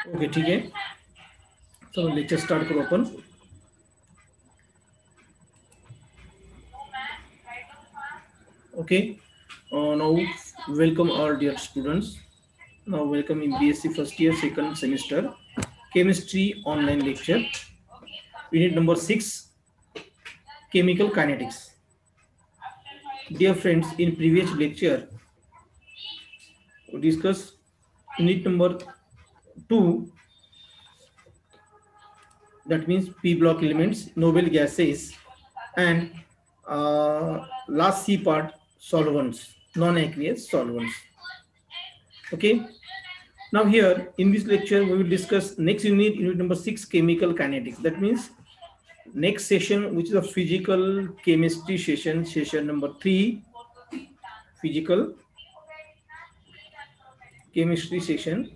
Okay ठीक आहे. चलो लेक्चर स्टार्ट करू आपण. Okay, now welcome all dear students. Now welcome in BSc first year second semester chemistry online lecture. Unit number 6, chemical kinetics. Dear friends, in previous lecture we discussed unit number 2, that means P block elements, noble gases, and last C part, solvents, non-aqueous solvents. Okay. Now here in this lecture we will discuss next unit, unit number 6, chemical kinetics. That means next session, which is a physical chemistry session, session number 3, physical chemistry section.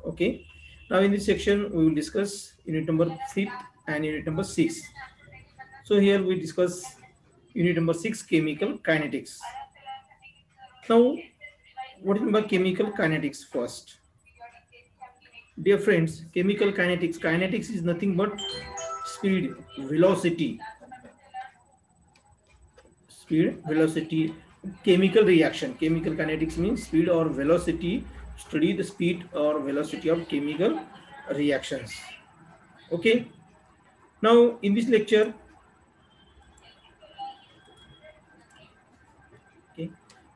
Okay. Now in this section we will discuss unit number 5 and unit number 6. So here we discuss unit number 6, chemical kinetics. Now what is by chemical kinetics first? Dear friends, chemical kinetics, kinetics is nothing but speed, velocity, chemical reaction. Chemical kinetics means speed or velocity. Study the speed or velocity of chemical reactions. Okay. Now in this lecture, okay,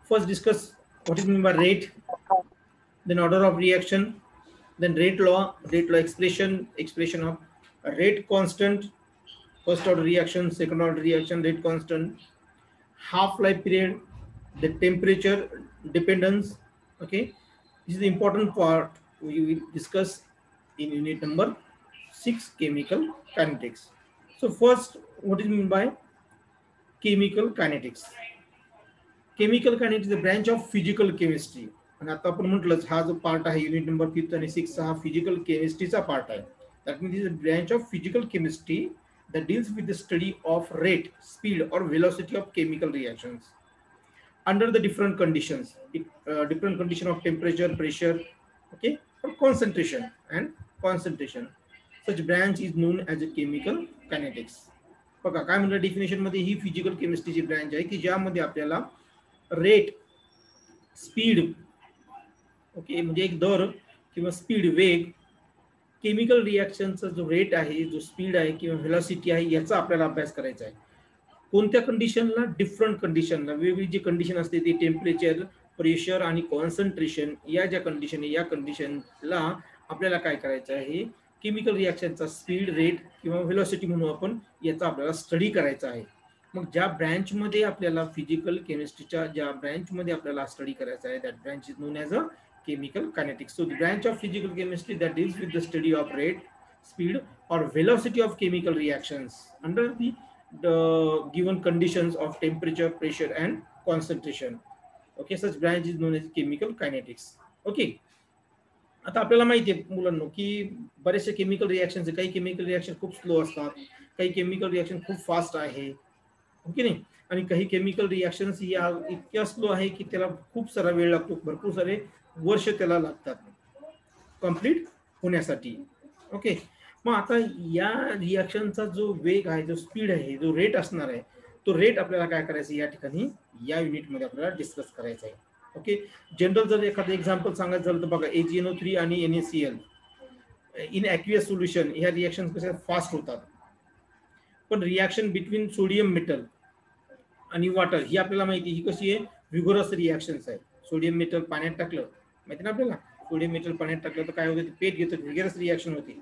first discuss what is meant by rate, then order of reaction, then rate law expression of rate constant, first order reaction, second order reaction, rate constant, half life period, the temperature dependence. Okay, this is the important part we will discuss in unit number 6, chemical kinetics. So first, what is meant by chemical kinetics? Chemical kinetics is a branch of physical chemistry. आणि आता आपण म्हटलंच हा जो part आहे unit number 5 आणि 6 हा physical केमिस्ट्रीचा part आहे. That means is a branch of physical chemistry that deals with the study of rate, speed or velocity of chemical reactions under the different conditions, different condition of temperature, pressure, okay, or concentration. Such branch is known as a chemical kinetics. बघा काय म्हणलं definition मध्ये, ही physical केमिस्ट्रीची branch आहे की ज्यामध्ये आपल्याला rate, speed, okay, म्हणजे एक दर किंवा स्पीड, वेग, केमिकल रिएक्शनचा जो रेट आहे, जो स्पीड आहे किंवा व्हेलॉसिटी आहे, याचा आपल्याला अभ्यास करायचा आहे. कोणत्या कंडिशनला? डिफरंट कंडिशनला. वेगवेगळी जी कंडिशन असते ती टेम्परेचर, प्रेशर आणि कॉन्सन्ट्रेशन, या ज्या कंडिशन आहे या कंडिशनला आपल्याला काय करायचं आहे, केमिकल रिएक्शनचा स्पीड, रेट किंवा व्हेलॉसिटी म्हणून आपण याचा आपल्याला स्टडी करायचा आहे. मग ज्या ब्रँचमध्ये आपल्याला फिजिकल केमिस्ट्रीच्या ज्या ब्रँचमध्ये आपल्याला स्टडी करायचा आहे, that branch is known as a chemical kinetics. So the branch of physical chemistry that deals with the study of rate, speed or velocity of chemical reactions under the given conditions of temperature, pressure and concentration. Okay, such branch is known as chemical kinetics. Okay. आता आपल्याला माहिती आहे मुलांनो की बरेचसे chemical reactions, काही chemical reaction खूप slow असतात, काही केमिकल रिएक्शन खूप फास्ट आहे, ओके नाही, आणि काही केमिकल रिएक्शन्स या इतक्या स्लो आहे की त्याला खूप सारा वेळ लागतो, भरपूर सारे वर्ष त्याला लागतात कंप्लीट होण्यासाठी. ओके. मग आता या रिएक्शनचा जो वेग आहे, जो स्पीड आहे, जो रेट असणार आहे, तो रेट आपल्याला काय करायचं या ठिकाणी या युनिटमध्ये आपल्याला डिस्कस करायचा आहे. ओके. जनरल जर एखादं एक्झाम्पल सांगायचं झालं तर बघा, AgNO3 आणि NaCl इन ॲक्वियस सोल्युशन ह्या रिएक्शन कशा फास्ट होतात, पण रिएक्शन बिटवीन सोडियम मेटल आणि वॉटर ही आपल्याला माहिती, ही कशी आहे, व्हिगोरस रिएक्शन्स आहे. सोडियम मेटल पाण्यात टाकलं, माहिती ना आपल्याला, सोडियम मेटल पाण्यात टाकलं तर काय होतं, पेट घेतं, व्हिगोरस रिएक्शन होते,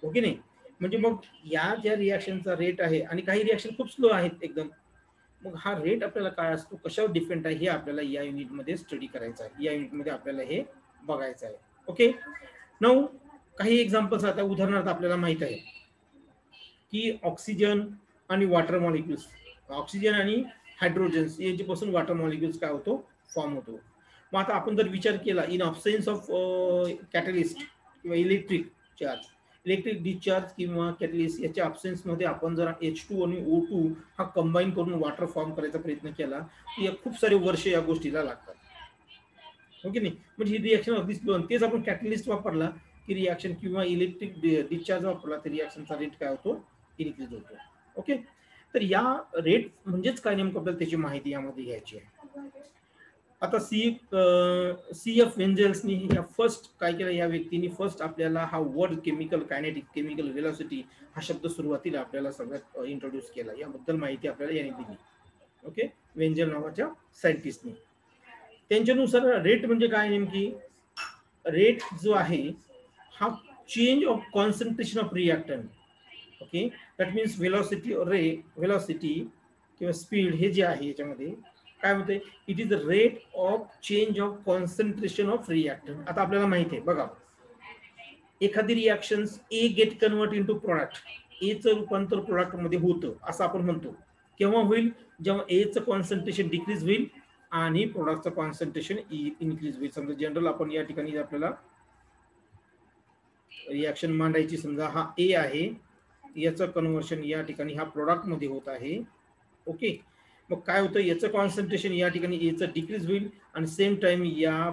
ओके नाही. म्हणजे मग या ज्या रिएक्शनचा रेट आहे आणि काही रिएक्शन खूप स्लो आहेत एकदम, मग हा रेट आपल्याला काय असतो, कशावर डिपेंड आहे, हे आपल्याला या युनिटमध्ये स्टडी करायचं आहे, या युनिटमध्ये आपल्याला हे बघायचं आहे. ओके. नाऊ काही एक्झाम्पल्स, आता उदाहरणार्थ आपल्याला माहित आहे की ऑक्सिजन आणि वॉटर मॉलिक्युल्स, ऑक्सिजन आणि हायड्रोजन्स यांच्यापासून वॉटर मॉलिक्युल्स काय होतो, फॉर्म होतो. मग आता आपण जर विचार केला, इन ऑब्सेन्स ऑफ कॅटलिस्ट किंवा इलेक्ट्रिक डिस्चार्ज किंवा कॅटलिस्ट याच्या ऑब्सेन्समध्ये आपण जर H2 आणि O2 हा कंबाईन करून वॉटर फॉर्म करायचा प्रयत्न केला तर खूप सारे वर्ष या गोष्टीला लागतात. ओके नाही, म्हणजे ही रिॲक्शन अगदी स्लो. तेच आपण कॅटलिस्ट वापरला की रिॲक्शन किंवा इलेक्ट्रिक डिस्चार्ज वापरला तर रिॲक्शनचा रेट काय होतो, इन्क्रीज होतो. ओके, तर या रेट म्हणजेच काय नेमकं आपल्याला त्याची माहिती यामध्ये घ्यायची आहे. आता सी एफ वेंजल्सनी या फर्स्ट काय केलं, या व्यक्तीने फर्स्ट आपल्याला हा word chemical kinetic, chemical velocity हा शब्द सुरुवातीला आपल्याला सगळ्यात इंट्रोड्यूस केला. याबद्दल माहिती आपल्याला याने दिली. ओके, वेंजल नावाच्या सायंटिस्टनी. त्यांच्यानुसार रेट म्हणजे काय नेमकी, रेट जो आहे हा change of concentration of reactant. Okay, that means velocity velocity किंवा स्पीड हे जे आहे याच्यामध्ये काय होते, it is the rate of change of concentration of reactant. आता आपल्याला माहिती आहे बघा, एखादी रिॲक्शन ए गेट कन्वर्ट इनटू प्रोडक्ट, एचं रूपांतर प्रोडक्ट मध्ये होतं असं आपण म्हणतो. केव्हा होईल, जेव्हा एचं कॉन्सन्ट्रेशन डिक्रीज होईल आणि प्रोडक्टचं कॉन्सन्ट्रेशन इन्क्रीज होईल. समजा जनरल आपण या ठिकाणी आपल्याला रिॲक्शन मांडायची, समजा हा ए आहे, याचं कन्व्हर्शन या ठिकाणी हा प्रोडक्ट मध्ये होत आहे. ओके, मग काय होतं, याचं कॉन्सन्ट्रेशन या ठिकाणी एचं डिक्रीज होईल आणि सेम टाइम या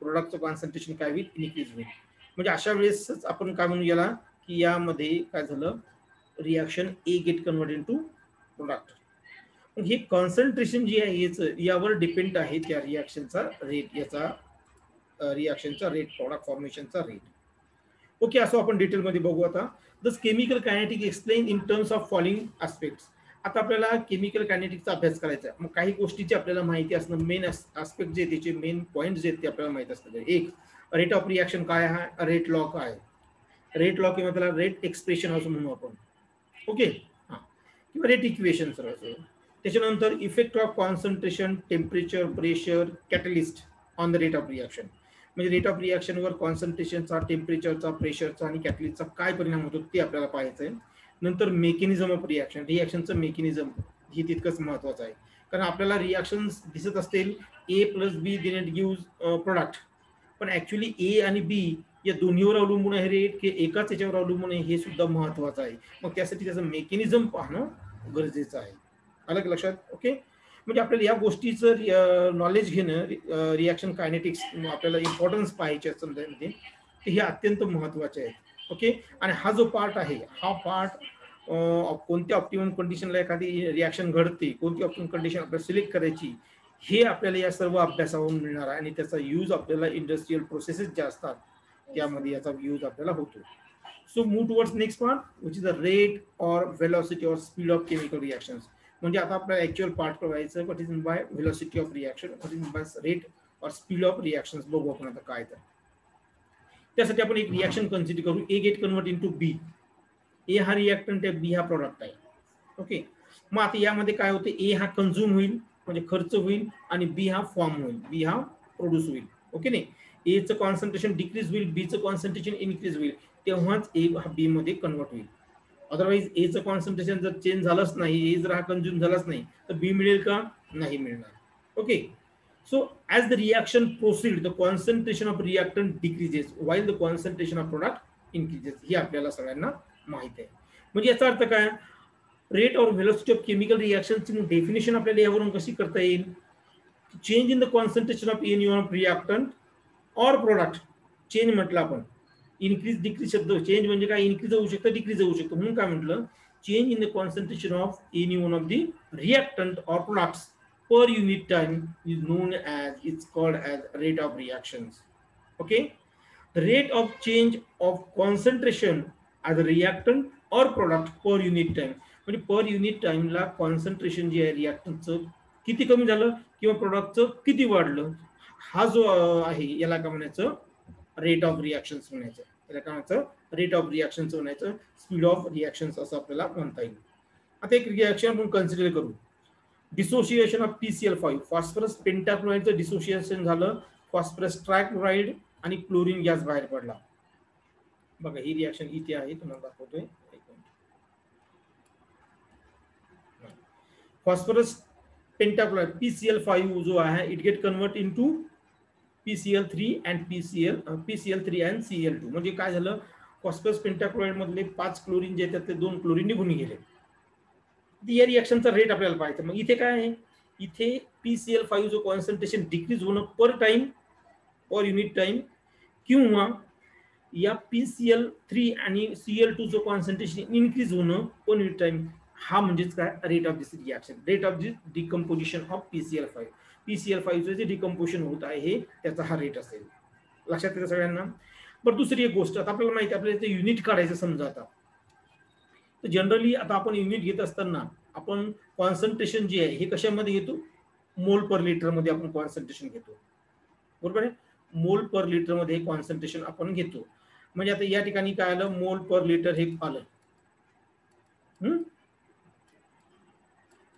प्रोडक्टचं कॉन्सन्ट्रेशन काय होईल, इन्क्रीज होईल. म्हणजे अशा वेळेस आपण काय म्हणू याला, की यामध्ये काय झालं, रिॲक्शन ए गेट कन्वर्ट इनटू प्रोडक्ट. मग हे कॉन्सन्ट्रेशन जे आहे यावर डिपेंड आहे त्या रिॲक्शनचा रेट, याचा रिॲक्शनचा रेट, प्रोडक्ट फॉर्मेशनचा रेट. ओके, असं आपण डिटेलमध्ये बघू. आता दस chemical kinetic explain in terms of following aspects. आता आपल्याला केमिकल कायनेटिक्सचा अभ्यास करायचा आहे. मग काही गोष्टीची आपल्याला माहिती असणं, मेन आस्पेक्ट जे त्याचे मेन पॉईंट जे आहेत ते आपल्याला माहिती असतं. एक, रेट ऑफ रिॲक्शन काय आहे, रेट लॉ काय, रेट लॉ किंवा त्याला रेट एक्सप्रेशन असं म्हणू आपण. ओके, हां, किंवा रेट इक्वेशन सर असं. त्याच्यानंतर effect of concentration, temperature, pressure, catalyst on the rate of reaction. म्हणजे रेट ऑफ रिॲक्शनवर कॉन्सन्ट्रेशनचा, टेम्परेचरचा, प्रेशरचा आणि कॅटलिस्टचा काय परिणाम होतो ते आपल्याला पाहायचं आहे. नंतर मेकॅनिझम ऑफ रिॲक्शन, रिॲक्शनचं मेकॅनिझम हे तितकंच महत्त्वाचं आहे. कारण आपल्याला रिॲक्शन दिसत असतील A plus B then it give product, पण ॲक्च्युली ए आणि बी या दोन्हीवर अवलंबून आहे रेट की एकाच याच्यावर अवलंबून आहे, हे सुद्धा महत्त्वाचं आहे. मग त्यासाठी त्याचं मेकॅनिझम पाहणं गरजेचं आहे. अलग लक्षात. ओके, म्हणजे आपल्याला या गोष्टीचं नॉलेज घेणं, रिॲक्शन कायनेटिक्स आपल्याला इम्पॉर्टन्स पाहायचे समजायमध्ये, तर हे अत्यंत महत्त्वाचे आहे. ओके, आणि हा जो पार्ट आहे हा पार्ट कोणत्या ऑप्टिमम कंडिशनला एखादी रिॲक्शन घडते, कोणती ऑप्टिमम कंडिशन आपल्याला सिलेक्ट करायची, हे आपल्याला या सर्व अभ्यासावरून मिळणार आहे. आणि त्याचा यूज आपल्याला इंडस्ट्रियल प्रोसेसेस ज्या असतात त्यामध्ये याचा यूज आपल्याला होतो. So move towards next part which is the rate or velocity or speed of chemical reactions. म्हणजे आता आपल्याला ऍक्च्युअल पार्ट करायचं, what is mean by velocity of reaction, what is mean by rate or speed of reactions बघू आपण आता काय. तर त्यासाठी आपण एक रिॲक्शन कन्सिडर करू, ए गेट कन्वर्ट इनटू बी. ए हा रिॲक्टंट आहे, बी हा प्रॉडक्ट आहे. ओके, मग आता यामध्ये काय होते, ए हा कन्झ्युम होईल म्हणजे खर्च होईल आणि बी हा फॉर्म होईल, बी हा प्रोड्यूस होईल. ओके नाही, एचं कॉन्सन्ट्रेशन डिक्रीज होईल, बीचं कॉन्सन्ट्रेशन इन्क्रीज होईल, तेव्हाच ए हा बी मध्ये कन्वर्ट होईल. अदरवाईज एचं कॉन्सन्ट्रेशन जर चेंज झालंच नाही, ए जर हा कन्झ्युम झालाच नाही तर बी मिळेल का, नाही मिळणार. Okay, so as the reaction proceed the concentration of reactant decreases while the concentration of product increases. ही आपल्याला सगळ्यांना माहित आहे. म्हणजे याचा अर्थ काय, रेट और व्हेलॉसिटी ऑफ केमिकल रिॲक्शनची डेफिनेशन आपल्याला यावरून कशी करता येईल, change in the concentration of any one of reactant or product. Change म्हटलं आपण, इन्क्रीज डिक्रीज शब्द, चेंज म्हणजे काय, इन्क्रीज होऊ शकतं, डिक्रीज होऊ शकतं. म्हणून काय म्हटलं, change in the concentration of any one of the reactant or products per unit time is known as, it's called as rate of reactions. Okay, the rate of change of concentration as a reactant or product per unit time. म्हणजे per unit टाइमला concentration जे आहे रिॲक्टंटचं किती कमी झालं किंवा प्रोडक्टचं किती वाढलं, हा जो आहे याला काय म्हणायचं, रेट ऑफ रिॲक्शन्स म्हणायचं. त्याला काय म्हणायचं, रेट ऑफ रिॲक्शन्स म्हणायचं, स्पीड ऑफ रिॲक्शन्स असं आपल्याला म्हणता येईल. आता एक रिॲक्शन आपण कन्सिडर करू, डिसोसिएशन ऑफ PCl5, फॉस्फरस पेंटाक्लोराइडचं डिसोसिएशन झालं, फॉस्फरस ट्रायक्लोराइड आणि क्लोरीन गॅस बाहेर पडला. बघा ही रिॲक्शन इथे आहे, तुम्हाला दाखवतोय. फॉस्फरस पेंटाक्लोराइड PCl5 जो आहे it get convert into PCl3 and PCl3 and Cl2. म्हणजे काय झालं, फॉस्फरस पेंटाक्लोराइड मधले 5 क्लोरीन जे आहेत ते 2 क्लोरीन निघून गेले. या रिॲक्शनचा रेट आपल्याला पाहायचं. मग इथे काय आहे, इथे PCl5 जो कॉन्सन्ट्रेशन डिक्रीज होणं पर टाइम पर युनिट टाइम किंवा या PCl3 आणि Cl2 चं कॉन्सन्ट्रेशन इन्क्रीज होणं पर युनिट टाइम, हा म्हणजेच काय rate of this reaction, rate of this decomposition of PCl5. PCl5चं जे डिकम्पोजिशन होत आहे हे त्याचा हा रेट असेल. लक्षात येतं सगळ्यांना. पण दुसरी एक गोष्ट, आता आपल्याला माहिती आहे आपल्याला ते युनिट काढायचं समजा आता, तर जनरली आता आपण युनिट घेत असताना आपण कॉन्सन्ट्रेशन जे आहे हे कशामध्ये घेतो, मोल पर लिटर मध्ये आपण कॉन्सन्ट्रेशन घेतो, बरोबर आहे. मोल पर लिटर मध्ये कॉन्सन्ट्रेशन आपण घेतो. म्हणजे आता या ठिकाणी काय आलं, मोल पर लिटर हे आलं.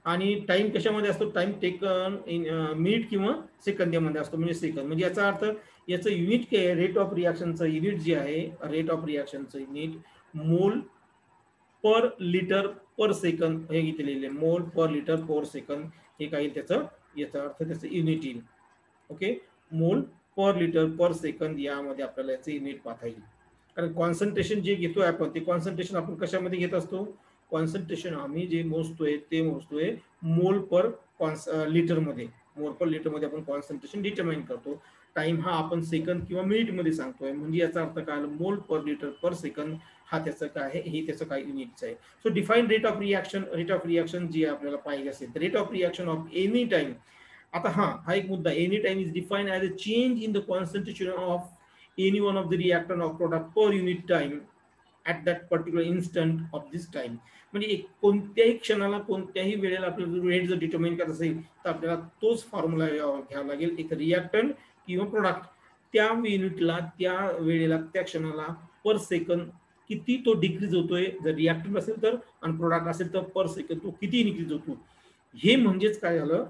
आणि टाइम कशामध्ये असतो, टाइम टेकन इन मिनिट किंवा सेकंद मध्ये असतो, म्हणजे सेकंद. म्हणजे याचा अर्थ याचं युनिट काय आहे, रेट ऑफ रिएक्शनचं युनिट जे आहे, रेट ऑफ रिएक्शनचं युनिट मोल पर लिटर पर सेकंद हे घेतलेले, मोल पर लिटर पर सेकंद हे काय त्याचं, याचा अर्थ त्याचं युनिट येईल. ओके, मोल पर लिटर पर सेकंद यामध्ये आपल्याला याचं युनिट पाहता येईल. कारण कॉन्सन्ट्रेशन जे घेतोय आपण ते कॉन्सन्ट्रेशन आपण कशामध्ये घेत असतो, कॉन्सन्ट्रेशन आम्ही जे मोजतोय ते मोजतोय मोल पर लिटर मध्ये, मोल पर लिटर मध्ये आपण कॉन्सन्ट्रेशन डिटरमाइन करतो. टाइम हा आपण सेकंद किंवा मिनिट मध्ये सांगतोय, म्हणजे याचा अर्थ काय, मोल पर लिटर पर सेकंद हा त्याचं काय आहे, हे त्याचं काय युनिट्स आहे. So define rate of reaction, rate of reaction जे आपल्याला पाहिजे असेल, rate of reaction of any time. आता हा एक मुद्दा, any time is defined as a change in the concentration of any one of the reactant of product per unit time at that particular instant of this time. म्हणजे कोणत्याही क्षणाला कोणत्याही वेळेला आपल्याला रेट जर डिटरमाइन करत असेल तर आपल्याला तोच फॉर्म्युला घ्यावा लागेल, एक रिएक्टंट किंवा प्रोडक्ट त्या युनिटला, त्या वेळेला, त्या क्षणाला पर सेकंद किती तो डिक्रीज होतोय, जर रिएक्टंट असेल तर, आणि प्रोडक्ट असेल तर पर सेकंद तो किती इन्क्रीज होतो, हे म्हणजेच काय झालं,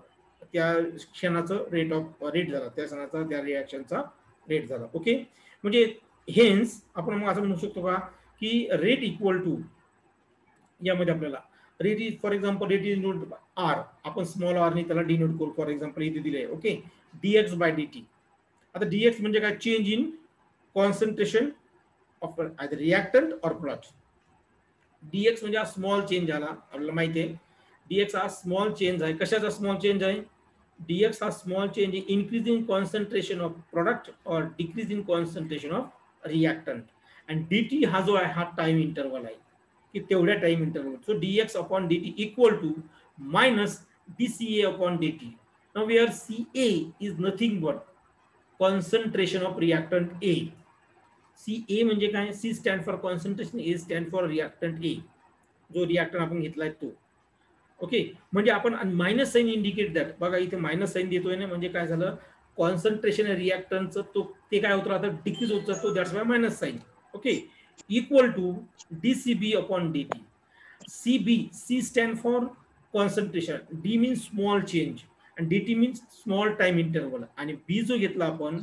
त्या क्षणाचं रेट झाला, त्या क्षणाचा त्या रिएक्शनचा रेट झाला. ओके, म्हणजे हेन्स आपण मग असं म्हणू शकतो का की रेट इक्वल टू, यामध्ये आपल्याला rate is, for example rate is note R, आपण स्मॉल आर ने त्याला डिनोट करू. फॉर एक्झाम्पल इथे दिले ओके, dx बाय dt. आता dx म्हणजे काय, change in concentration of either reactant और प्रोडक्ट. dx म्हणजे हा स्मॉल चेंज झाला, आपल्याला माहिती आहे dx हा स्मॉल चेंज आहे. कशाचा स्मॉल चेंज आहे, dx हा स्मॉल चेंज आहे increase in concentration of product और decrease in concentration of reactant. आणि dt हा जो आहे हा टाइम इंटरवल आहे की तेवढ्या time interval. So dx upon dt equal to minus dca upon dt. Now where ca is nothing but concentration of reactant A. CA म्हणजे काय, C stand for concentration, A stand for reactant A, जो reactant आपण घेतलाय तो. Okay, म्हणजे आपण minus sign indicate that, बघा इथे मायनस साइन देतोय ना, म्हणजे काय झालं, कॉन्सन्ट्रेशन रिएक्टंटचं तो ते काय होतं आता, डिक्रीज होत जातो, that's why minus sign. Okay, equal to dCB upon dt. CB, C stand for concentration, D means small change आणि dt means small time interval, आणि B जो घेतला आपण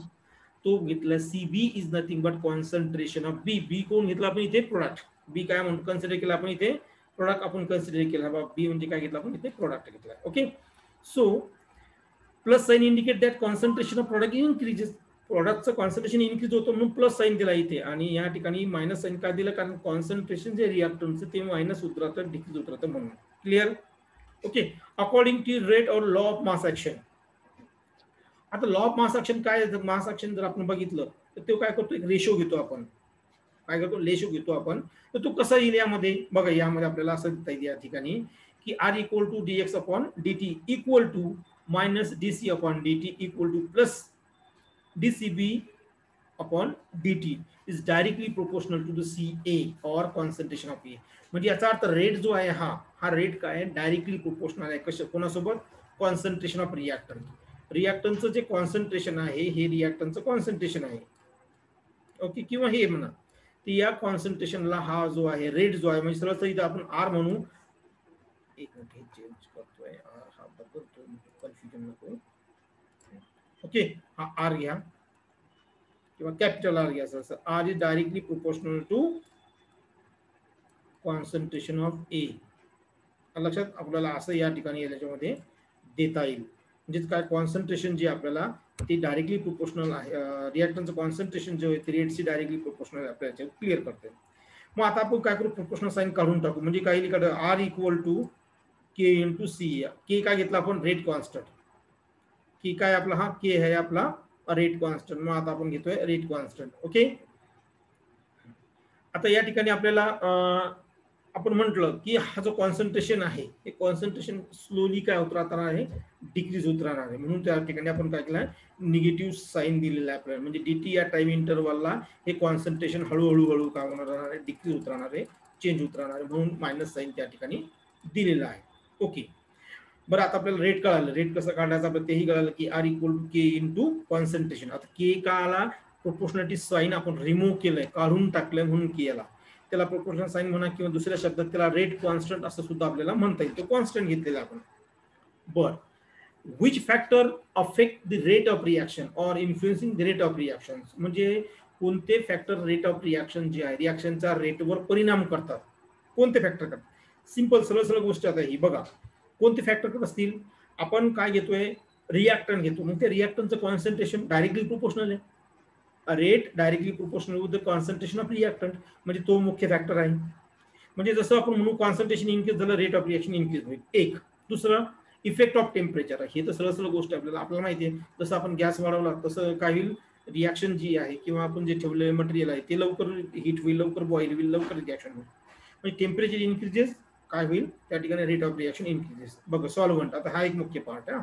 तो घेतला CB is nothing but concentration of B. B कोण घेतला आपण इथे, प्रोडक्ट. बी काय म्हणून कन्सिडर केला आपण इथे, प्रोडक्ट आपण कन्सिडर केला. बी म्हणजे काय घेतला आपण इथे, प्रोडक्ट घेतला. Okay, so plus sign indicate that concentration of product increases, प्रोडक्टचं कॉन्सन्ट्रेशन इन्क्रीज होतं म्हणून प्लस साइन दिला इथे, आणि या ठिकाणी मायनस साइन का दिलं, कारण कॉन्सन्ट्रेशन जे रिएक्टंटचं ते मायनस उतरतं, डिक्रीज उतरतं म्हणून. Clear. Okay, according to rate और लॉ ऑफ मास ऍक्शन. आता लॉ ऑफ मास ऍक्शन काय, मास ऍक्शन जर आपण बघितलं तर तो काय करतो, एक रेशो घेतो आपण, काय करतो, रेशो घेतो आपण. तर तो कसा येईल यामध्ये, बघा यामध्ये आपल्याला असं देता येईल या ठिकाणी की R equal to dx upon dt equal to minus dc upon dt equal to plus dCB upon dt is directly proportional to the CA और कॉन्सन्ट्रेशन ऑफ A. म्हणजे याचा अर्थ रेट जो आहे हा रेट काय आहे, डायरेक्टली प्रोपोर्शनल आहे. कशा, कोणासोबत, कॉन्सन्ट्रेशन ऑफ रिएक्टंट. रिएक्टंटचं जे कॉन्सन्ट्रेशन आहे हे रिएक्टंटचं कॉन्सन्ट्रेशन आहे. ओके, किंवा हे म्हणा, ती या कॉन्सन्ट्रेशनला हा जो आहे रेट जो आहे, म्हणजे सरळ इथं आपण आर म्हणू. एक मिनिट, हे चेंज करतोय, आर हा बदलतो, कन्फ्युजन नको. ओके, हा आर घ्या किंवा कॅपिटल आर घ्या. असं R is directly proportional to concentration of A. लक्षात, आपल्याला असं या ठिकाणी याच्यामध्ये देता येईल. म्हणजे काय, कॉन्सन्ट्रेशन जे आपल्याला ते डायरेक्टली प्रोपोर्शनल आहे, रिएक्टंटचं कॉन्सन्ट्रेशन जे आहे ते रेटशी डायरेक्टली प्रोपोर्शनल आपल्याला क्लिअर करते. मग आता आपण काय करू, प्रोपोर्शनल साइन काढून टाकू. म्हणजे काय लिहिलं, R equal to K into C. K काय घेतला आपण, रेट कॉन्स्टंट. के काय आपला, हा के आहे आपला रेट कॉन्स्टंट. मग आता आपण घेतोय रेट कॉन्स्टंट. ओके. आता या ठिकाणी आपल्याला आपण म्हटलं की हा जो कॉन्सन्ट्रेशन आहे हे कॉन्सन्ट्रेशन स्लोली काय होत राहणार आहे, डिक्रीज होत राहणार आहे. म्हणून त्या ठिकाणी आपण काय केलं, निगेटिव्ह साईन दिलेला आहे आपल्याला. म्हणजे dt या टाइम इंटरवलला हे कॉन्सन्ट्रेशन हळूहळू काय होणार आहे, डिक्रीज होत राहणार आहे, चेंज होत राहणार आहे. म्हणून मायनस साईन त्या ठिकाणी दिलेला आहे. ओके. बरं, आता आपल्याला रेट कळालं. रेट कसं काढायचं आपल्याला तेही कळालं की R equal to K into concentration. आता के का आला, प्रोपोर्शनॅलिटी साईन आपण रिमूव्ह केलंय, काढून टाकलंय म्हणून के आला. त्याला प्रोपोर्शनल साईन म्हणा किंवा दुसऱ्या शब्दात त्याला रेट कॉन्स्टंट असं सुद्धा आपल्याला म्हणता येईल. तो कॉन्स्टंट घेतलेला आपण. बर, which factor affect the rate of reaction or influencing the rate of reaction. म्हणजे कोणते फॅक्टर रेट ऑफ रिॲक्शन जे आहे रिॲक्शनच्या रेटवर परिणाम करतात, कोणते फॅक्टर करतात. सिंपल सरळ सरळ गोष्ट आता ही बघा. कोणते फॅक्टर असतील, आपण काय घेतोय, रिॲक्टंट घेतो. मग त्या रिॲक्टंटचं कॉन्सन्ट्रेशन डायरेक्टली प्रोपोर्शनल आहे. Rate directly proportional with the concentration of reactant. म्हणजे तो मुख्य फॅक्टर आहे. म्हणजे जसं आपण म्हणू कॉन्सन्ट्रेशन इन्क्रीज झालं, रेट ऑफ रिॲक्शन इन्क्रीज होईल. एक. दुसरं, इफेक्ट ऑफ टेम्परेचर. हे तर सरळ सरळ गोष्ट आपल्याला माहिती आहे. जसं आपण गॅस वाढवला तसं काय होईल, रिॲक्शन जी आहे किंवा आपण जे ठेवलेलं मटेरियल आहे ते लवकर हीट होईल, लवकर बॉईल होईल, लवकर रिॲक्शन होईल. म्हणजे टेम्परेचर इन्क्रीजेस, काय होईल त्या ठिकाणी रेट ऑफ रिॲक्शन इन्क्रीजेस. बघा सॉल्व्हंट, आता हा एक मुख्य पार्ट आहे.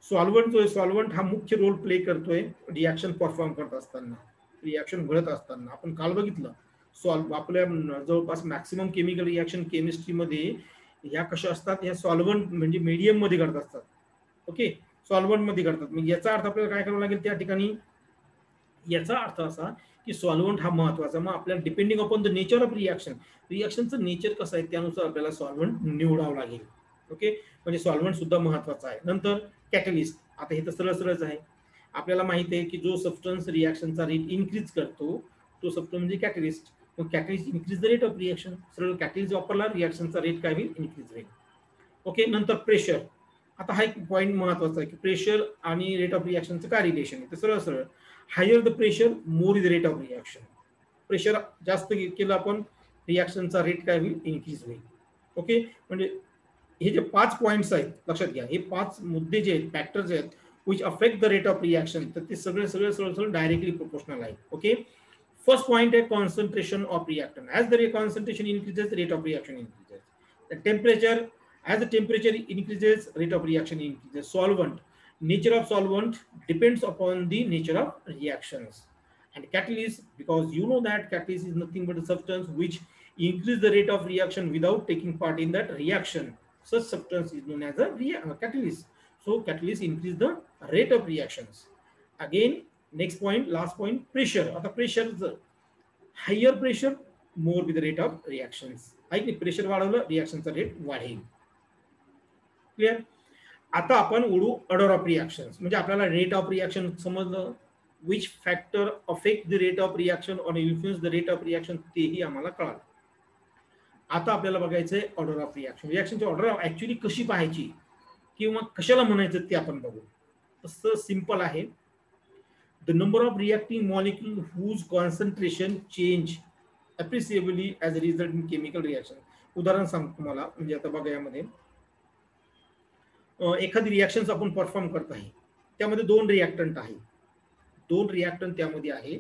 सॉल्व्हंट जो आहे, सॉल्व्हंट हा मुख्य रोल प्ले करतोय रिॲक्शन परफॉर्म करत असताना, रिॲक्शन घडत असताना. आपण काल बघितलं आपल्या जवळपास मॅक्सिमम केमिकल रिॲक्शन केमिस्ट्रीमध्ये ह्या कशा असतात, ह्या सॉल्व्हंट म्हणजे मीडियम मध्ये घडत असतात. ओके, सॉल्व्हंट मध्ये घडतात. मग याचा अर्थ आपल्याला काय करावं लागेल त्या ठिकाणी, याचा अर्थ असा की सॉल्व्हंट हा महत्वाचा. मग आपल्याला depending upon the nature of reaction, रिॲक्शनचं नेचर कसं आहे त्यानुसार आपल्याला सॉल्व्हंट निवडावं लागेल. ओके, म्हणजे सॉल्व्हंट सुद्धा महत्वाचा आहे. नंतर कॅटलिस्ट. आता हे तर सरळ सरळच आहे. आपल्याला माहिती आहे की जो सबस्टन्स रिॲक्शनचा रेट इन्क्रीज करतो तो सबस्टन्स म्हणजे कॅटलिस्ट. मग catalyst increase the rate of reaction. सरळ कॅटलिस्ट वापरला, रिॲक्शनचा रेट काय होईल, इन्क्रीज होईल. ओके. नंतर प्रेशर. आता हा एक पॉईंट महत्वाचा आहे की प्रेशर आणि रेट ऑफ रिॲक्शनचं काय रिलेशन आहे. तर सरळ सरळ, higher the pressure more is the rate of reaction. Pressure जास्त केलं आपण, रिॲक्शनचा रेट काय होईल, इन्क्रीज होईल. ओके, म्हणजे हे जे 5 पॉइंट्स आहेत लक्षात घ्या. हे 5 मुद्दे जे आहेत, फॅक्टर्स आहेत which affect the rate of reaction, तर ते सगळे सगळे सरळ सरळ डायरेक्टली प्रोपोर्शनल आहे. ओके. फर्स्ट पॉइंट आहे concentration of reactant. As the concentration increases, rate of reaction increases. The temperature, as the temperature increases, rate of reaction increases. Solvent, nature of solvent depends upon the nature of reactions. And catalyst, because you know that catalyst is nothing but a substance which increase the rate of reaction without taking part in that reaction. Such substance is known as a catalyst. So catalyst increase the rate of reactions. Again, next point, last point, pressure. आता pressure, higher pressure more with the rate of reactions. आहे, pressure वाढवलं रिॲक्शनचा rate वाढेल. Clear. आता आपण उडू order of reaction. म्हणजे आपल्याला rate of reaction समजलं, which factor affect the rate of reaction और influence the rate of reaction तेही आम्हाला कळालं. आता आपल्याला बघायचंय ऑर्डर ऑफ रिॲक्शन. रिॲक्शनची ऑर्डर ऍक्च्युअली कशी पाहायची किंवा कशाला म्हणायचं ते आपण बघू. तसं सिंपल आहे. The number of reacting molecule whose concentration change appreciably as a result in chemical reaction. उदाहरण सांगतो तुम्हाला. म्हणजे आता बघा, यामध्ये एखादी रिॲक्शन आपण परफॉर्म करत आहे, त्यामध्ये 2 रिॲक्टंट आहे, 2 रिॲक्टंट त्यामध्ये आहे.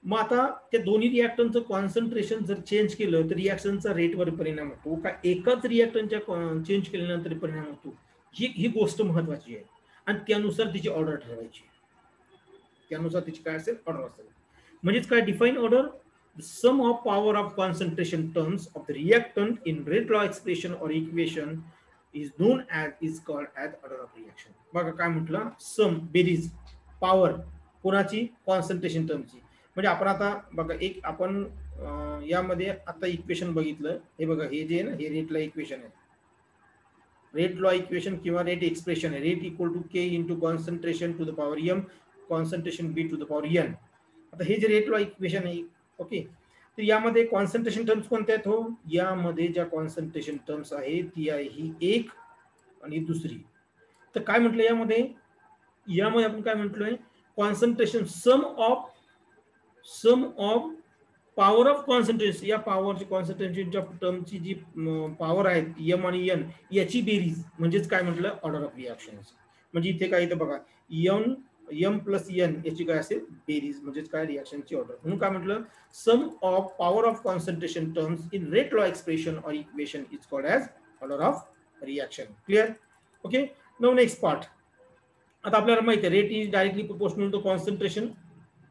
मग आता त्या दोन्ही रिॲक्टंटचं कॉन्सन्ट्रेशन जर चेंज केलं तर रिॲक्शनचा रेटवर परिणाम होतो का एकाच रिॲक्टंटच्या चेंज केल्यानंतर परिणाम होतो, ही गोष्ट महत्वाची आहे. आणि त्यानुसार तिची ऑर्डर ठरवायची. त्यानुसार तिची काय असेल, ऑर्डर असेल. म्हणजेच काय, define order, sum of power of concentration terms of the reactant in rate law expression और equation is known as is called as order of reaction. बघा काय म्हटलं, सम, बेरीज, पॉवर कोणाची, कॉन्सन्ट्रेशन टर्मची. म्हणजे आपण आता बघा एक आपण यामध्ये आता इक्वेशन बघितलं. हे बघा, हे जे आहे ना, हे रेट लॉ इक्वेशन आहे. रेट लॉ इक्वेशन किंवा रेट एक्सप्रेशन आहे. Rate equal to K into concentration to the power M, concentration B to the power N. आता हे जे रेट लॉ इक्वेशन आहे, ओके, तर यामध्ये कॉन्सन्ट्रेशन टर्म्स कोणत्या आहेत, हो, यामध्ये ज्या कॉन्सन्ट्रेशन टर्म्स आहे ती आहे ही एक आणि दुसरी. तर काय म्हटलं यामध्ये आपण काय म्हटलोय, concentration sum of power of concentration, या पॉवरची कॉन्सन्ट्रेशनच्या टर्मची जी पॉवर आहे एम आणि एन याची बेरीज, म्हणजेच काय म्हटलं, ऑर्डर ऑफ रिॲक्शन्स. म्हणजे इथे काय इथं बघा, m प्लस n याची काय असेल बेरीज, म्हणजेच काय रिॲक्शनची ऑर्डर. म्हणून काय म्हटलं, sum of power of concentration terms in rate law expression और equation is called as order of reaction. Clear? Okay. Now next part. आता आपल्याला माहिती आहे rate is directly proportional to concentration,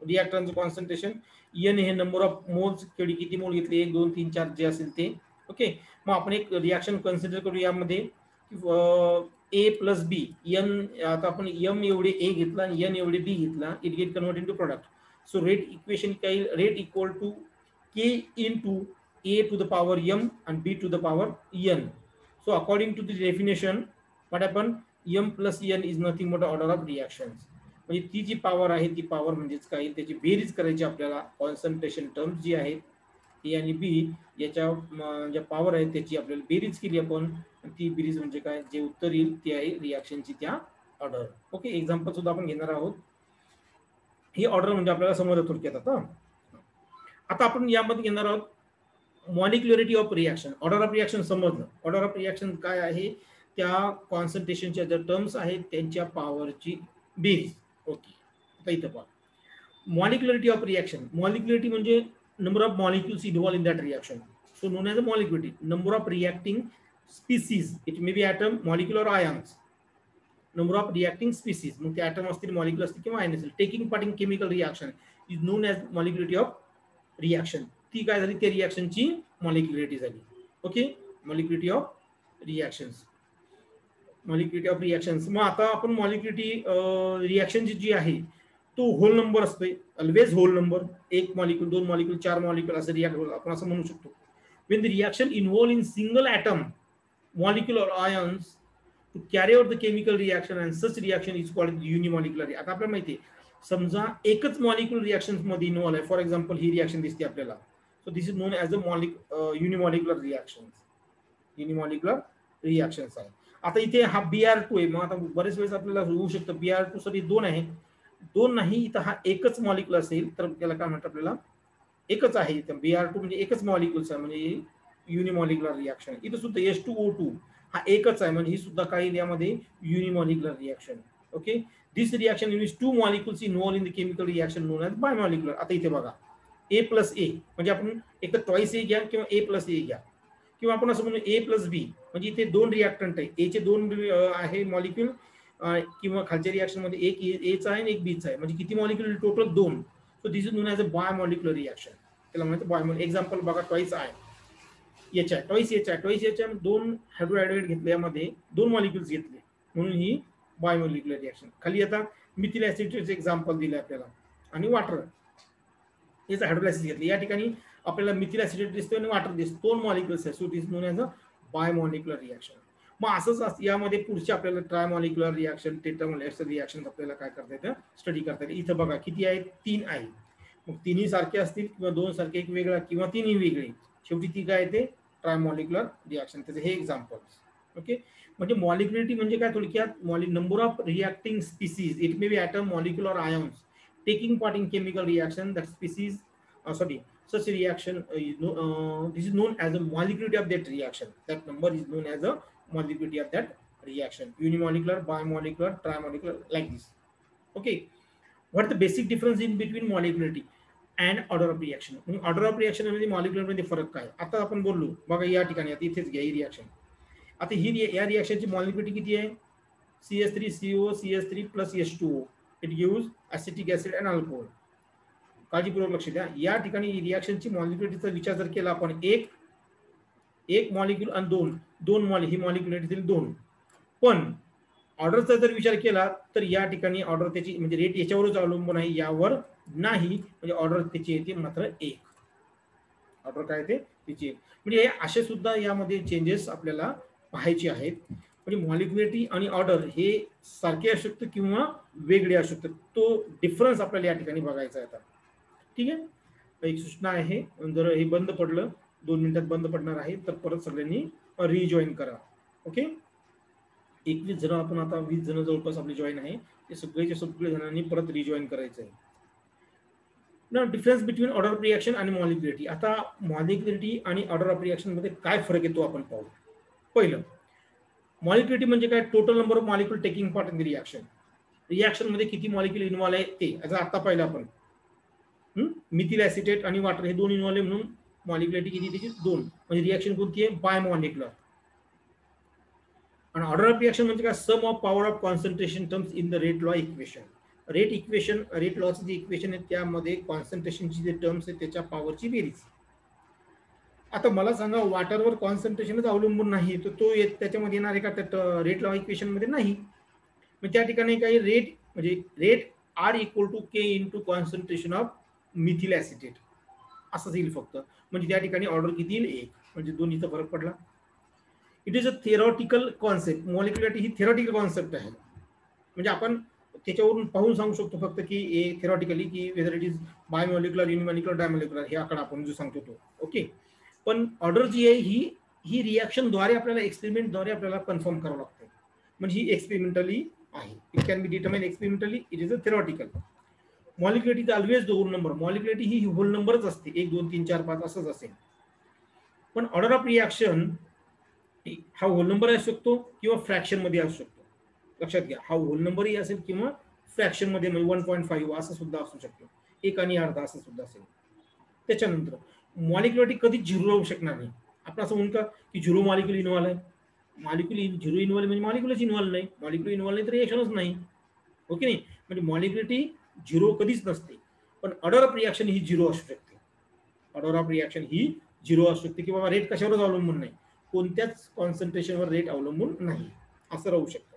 रिॲक्टरचं कॉन्सन्ट्रेशन. एन हे नंबर ऑफ मोल्स, किती mole घेतले, 1 2 3 4 जे असेल ते. ओके. मग आपण एक रिॲक्शन कन्सिडर करू यामध्ये ए प्लस बी. एन, आता आपण एम एवढे ए घेतला आणि एन एवढे बी घेतला, it get convert into product. So rate equation काय, rate equal to K into A to the power M and b to the power n. So according to the definition, what happened, m plus n is nothing but order of reactions. म्हणजे ती जी power आहे ती power म्हणजेच काय, त्याची बेरीज करायची आपल्याला. कॉन्सन्ट्रेशन टर्म्स जी आहेत ए आणि बी याच्या ज्या पॉवर आहेत त्याची आपल्याला बेरीज केली आपण. ती बेरीज म्हणजे काय, जे उत्तर येईल ती आहे रिॲक्शनची त्या ऑर्डर. ओके. एक्झाम्पल सुद्धा आपण घेणार आहोत. ही ऑर्डर म्हणजे आपल्याला समजलं थोडक्यात. आता आपण यामध्ये घेणार आहोत molecularity of reaction. Order of reaction समजलं. ऑर्डर ऑफ रिॲक्शन काय आहे, त्या कॉन्सन्ट्रेशनच्या ज्या टर्म्स आहेत त्यांच्या पॉवरची बेरीज. ओके. आता इथं पहा, मॉलिक्युलरिटी ऑफ रिॲक्शन. मॉलिक्युलरिटी म्हणजे number of molecules involved in that reaction, so known as a molecule. Number of reacting species, it may be atom, molecule or ions. Number of reacting species, मग ते atom असतील, molecule असतील किंवा ion असतील, taking part in chemical reaction is known as molecularity of reaction. ती काय झाली, त्या रिॲक्शनची मॉलिक्युलरिटी झाली. Okay. Molecularity of reactions, molecularity of reactions. मग आता आपण मॉलिक्युलरिटी रिॲक्शनची जी आहे तो होल नंबर असते, always whole number. 1 molecule, 2 molecule, 4 molecule असं रिॲक्ट होईल, आपण असं म्हणू शकतो. when the reaction involve in single atom, molecule or ions to carry out the chemical reaction, and such reaction is called unimolecular. आता आपल्याला माहिती आहे, समजा एकच मॉलिक्यूल रिॲक्शन मध्ये इन्व्हॉल्व आहे. फॉर एक्झाम्पल ही रिॲक्शन दिसते आपल्याला, so this is known as a unimolecular reaction. Unimolecular reactions आहे. आता इथे हा Br2 आहे. मग आता बरेच वेळेस आपल्याला होऊ शकतं Br2 साठी 2 आहे, 2 नाही, इथं हा एकच मॉलिक्यूल असेल तर त्याला काय म्हणतात, आपल्याला एकच आहे. Br2 म्हणजे एकच मॉलिक्यूल्स आहे, म्हणजे युनिमॉलिक्युलर रिॲक्शन. इथं सुद्धा H2O2 हा एकच आहे, म्हणजे ही सुद्धा काही यामध्ये unimolecular reaction. Okay. This reaction in which 2 molecules involve in the chemical reaction known as bimolecular. आता इथे बघा, A प्लस ए, म्हणजे आपण एक तर ट्वाइस ए घ्या किंवा A प्लस ए घ्या, किंवा आपण असं म्हणू A प्लस बी, म्हणजे इथे 2 रिॲक्टंट आहे, ए चे 2 आहे मॉलिक्यूल, किंवा खालच्या रिॲक्शन मध्ये एक एचा आहे आणि एक बीचा आहे, म्हणजे किती molecule, total 2. So this is known as a bimolecular reaction. त्याला म्हणतात बायमॉलिक्युलर. एक्झाम्पल बघा, ट्वाइस आय एच आहे, ट्वाइस एच आहे, ट्वाइस एच आहे, 2 हायड्रोहायड्रेट घेतले, यामध्ये 2 मॉलिक्यूल्स घेतले, म्हणून ही बायमॉलिक्युलर रिॲक्शन. खाली आता मिथिल ऍसिडचे एक्झाम्पल दिले आपल्याला, आणि वॉटर याचं हायड्रोलायसिस घेतले. या ठिकाणी आपल्याला मिथिल ऍसिड दिसतो आणि वॉटर दिसतो, 2 मॉलिक्यूल्स आहे. So this known as a bimolecular reaction. मग असंच यामध्ये पुढचे आपल्याला ट्रायमॉलिक्युलर रिॲक्शन, टेट्रामॉलिक्युलर रिॲक्शन आपल्याला काय करता येतं, स्टडी करता येतं. इथं बघा किती आहेत, 3 आहेत. मग तिन्ही सारखे असतील किंवा 2 सारखे एक वेगळा किंवा तिन्ही वेगळे, शेवटी ती काय येते, ट्रायमॉलिक्युलर रिॲक्शन. त्याचे हे एक्झाम्पल्स. ओके. म्हणजे मॉलिक्युलरिटी म्हणजे काय, थोडक्यात number of reacting species, it may be atom, molecule और ions taking part in chemical reaction, that species, such reaction this is known as a molecularity of that reaction. That number is known as a molecularity of that reaction. Unimolecular, bimolecular, trimolecular, like this. Okay. What is the basic difference in between molecularity and order of reaction? Order of reaction मध्ये molecular मध्ये फरक काय. आता आपण बोललो बघा, या ठिकाणी आता इथेच घ्या ही रिॲक्शन. आता ही या रिॲक्शनची molecularity किती आहे, CH3CO CH3 plus H2O. It gives acetic acid and alcohol. काळजीपूर्वक लक्ष द्या. या ठिकाणी रिॲक्शनची मॉलिक्युलरिटीचा विचार जर केला आपण, एक मॉलिक्यूल आणि 2 ही मॉलिक्युलरिटी 2. पण ऑर्डरचा जर विचार केला तर या ठिकाणी ऑर्डर त्याची म्हणजे रेट याच्यावरच अवलंबून आहे, यावर नाही. म्हणजे ऑर्डर त्याची येते मात्र 1. ऑर्डर काय येते त्याची 1. म्हणजे असे सुद्धा यामध्ये चेंजेस आपल्याला पाहायचे आहेत. म्हणजे मॉलिक्युलरिटी आणि ऑर्डर हे सारखे असू शकतं किंवा वेगळे असू शकतात. तो डिफरन्स आपल्याला या ठिकाणी बघायचा आहे. आता ठीक आहे. एक सूचना आहे, जर हे बंद पडलं 2 मिनिटात बंद पडणार आहे तर परत सगळ्यांनी रिजॉईन करा. ओके. 21 जण आपण आता 20 जण जवळपास आपले जॉईन आहे, ते सगळे जणांनी परत रिजॉईन करायचं आहे. ना difference between order of reaction आणि मॉलिक्युलरिटी. आता मॉलिक्युलरिटी आणि ऑर्डर ऑफ रिॲक्शन मध्ये काय फरक येतो आपण पाहू. पहिलं, मॉलिक्युलरिटी म्हणजे काय, total number of molecule taking part in the reaction. Reaction मध्ये किती मॉलिक्यूल इन्व्हॉल्व आहे ते. याचा आता पाहिलं आपण. मिथिल ॲसिटेट आणि वॉटर हे दोन इन्व्हॉल्व आहे म्हणून मॉलिक्युलॅरिटी किती त्याची 2. म्हणजे रिॲक्शन कोणती आहे? Bimolecular. आणि ऑर्डर ऑफ रिॲक्शन म्हणजे काय? Sum of power of concentration terms in the rate law equation. Rate लॉचं जे इक्वेशन आहे त्यामध्ये कॉन्सन्ट्रेशनची जे टर्म्स आहे त्याच्या पॉवरची बेरीज. आता मला सांगा वॉटरवर कॉन्सन्ट्रेशनच अवलंबून नाही तर तो त्याच्यामध्ये येणार आहे का? त्या रेट लॉ इक्वेशन मध्ये नाही. मग त्या ठिकाणी काही rate R equal to K into concentration of methyl acetate असंच येईल फक्त. म्हणजे त्या ठिकाणी ऑर्डर किती येईल? 1. म्हणजे दोन्हीचा फरक पडला. It is a theoretical concept. Molecularity ही थिअरॉटिकल कॉन्सेप्ट आहे. म्हणजे आपण त्याच्यावरून पाहून सांगू शकतो फक्त की थिअरॉटिकली की वेदर इट इज बायमॉलिक्युलर, युनिमॉलिक्युलर, डायमॉलिक्युलर हे आकडा आपण जो सांगतो तो. ओके. पण ऑर्डर जी आहे ही रिॲक्शनद्वारे आपल्याला एक्सपेरिमेंटद्वारे आपल्याला कन्फर्म करावं लागतं. म्हणजे ही एक्सपेरिमेंटली आहे. It can be determine experimentally. It is a theoretical. Molecularity always 2 number. Molecularity ही होल नंबरच असते. 1 2 3 4 5 असंच असेल. पण ऑर्डर ऑफ रिॲक्शन हा होल नंबर असू शकतो किंवा फ्रॅक्शन मध्ये असू शकतो. लक्षात घ्या, हा होल नंबरही असेल किंवा फ्रॅक्शन मध्ये म्हणजे 1.5 असं सुद्धा असू शकतो. 1 आणि अर्धा असं सुद्धा असेल. त्याच्यानंतर मॉलिक्युलॅरिटी कधीच झिरो राहू शकणार नाही. आपण असं म्हणू का की झिरो मॉलिक्युल इन्व्हॉल्व आहे? मॉलिक्युल झिरो इन्व्हॉल्व म्हणजे मॉलिक्युलच इन्व्हॉल्व नाही. मॉलिक्युल इन्व्हॉल्व नाही तर रिॲक्शनच नाही. ओके नाही. म्हणजे मॉलिक्युलॅरिटी झिरो कधीच नसते. पण order of reaction he zero असू शकते. Order of reaction he zero असू शकते की बाबा रेट कशावरच अवलंबून नाही. कोणत्याच कॉन्सन्ट्रेशनवर रेट अवलंबून नाही असं राहू शकतं.